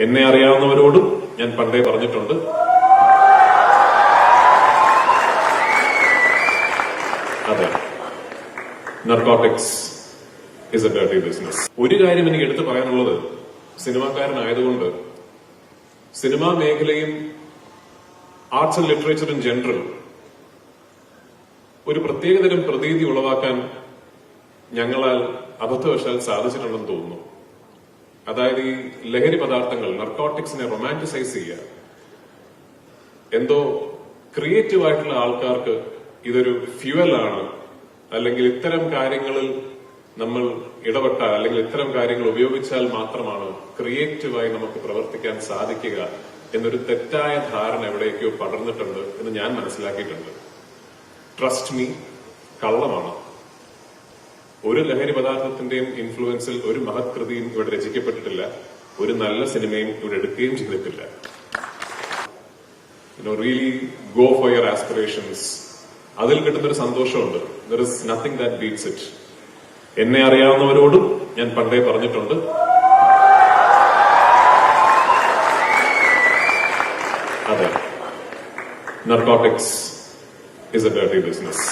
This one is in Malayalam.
എന്നെ അറിയാവുന്നവരോടും ഞാൻ പണ്ടേ പറഞ്ഞിട്ടുണ്ട്, അതെ, narcotics is a dirty business. ഒരു കാര്യം എനിക്ക് എടുത്തു പറയാനുള്ളത്, സിനിമാക്കാരനായതുകൊണ്ട് സിനിമാ മേഖലയും arts and literature in general ഒരു പ്രത്യേകതരം പ്രതീതി ഉളവാക്കാൻ ഞങ്ങളാൽ അബദ്ധവശാൽ സാധിച്ചിട്ടുണ്ടെന്ന് തോന്നുന്നു. അതായത് ഈ ലഹരി പദാർത്ഥങ്ങൾ, നർക്കോട്ടിക്സിനെ റൊമാന്റിസൈസ് ചെയ്യുക. എന്തോ ക്രിയേറ്റീവ് ആയിട്ടുള്ള ആൾക്കാർക്ക് ഇതൊരു ഫ്യൂവലാണ്, അല്ലെങ്കിൽ ഇത്തരം കാര്യങ്ങളിൽ നമ്മൾ ഇടപെട്ടാൽ അല്ലെങ്കിൽ ഇത്തരം കാര്യങ്ങൾ ഉപയോഗിച്ചാൽ മാത്രമാണ് ക്രിയേറ്റീവായി നമുക്ക് പ്രവർത്തിക്കാൻ സാധിക്കുക എന്നൊരു തെറ്റായ ധാരണ എവിടേക്കോ പടർന്നിട്ടുണ്ട് എന്ന് ഞാൻ മനസ്സിലാക്കിയിട്ടുണ്ട്. ട്രസ്റ്റ് മീ, കള്ളമാണ്. ഒരു ലഹരി പദാർത്ഥത്തിന്റെയും ഇൻഫ്ലുവൻസിൽ ഒരു മഹത് കൃതിയും ഇവിടെ രചിക്കപ്പെട്ടിട്ടില്ല, ഒരു നല്ല സിനിമയും ഇവിടെ എടുക്കുകയും ചെയ്തിട്ടില്ല. Really go for your aspirations. അതിൽ കിട്ടുന്നൊരു സന്തോഷമുണ്ട്. There is nothing that beats it. എന്നെ അറിയാവുന്നവരോടും ഞാൻ പണ്ടേ പറഞ്ഞിട്ടുണ്ട്, അതെ, narcotics is a dirty business.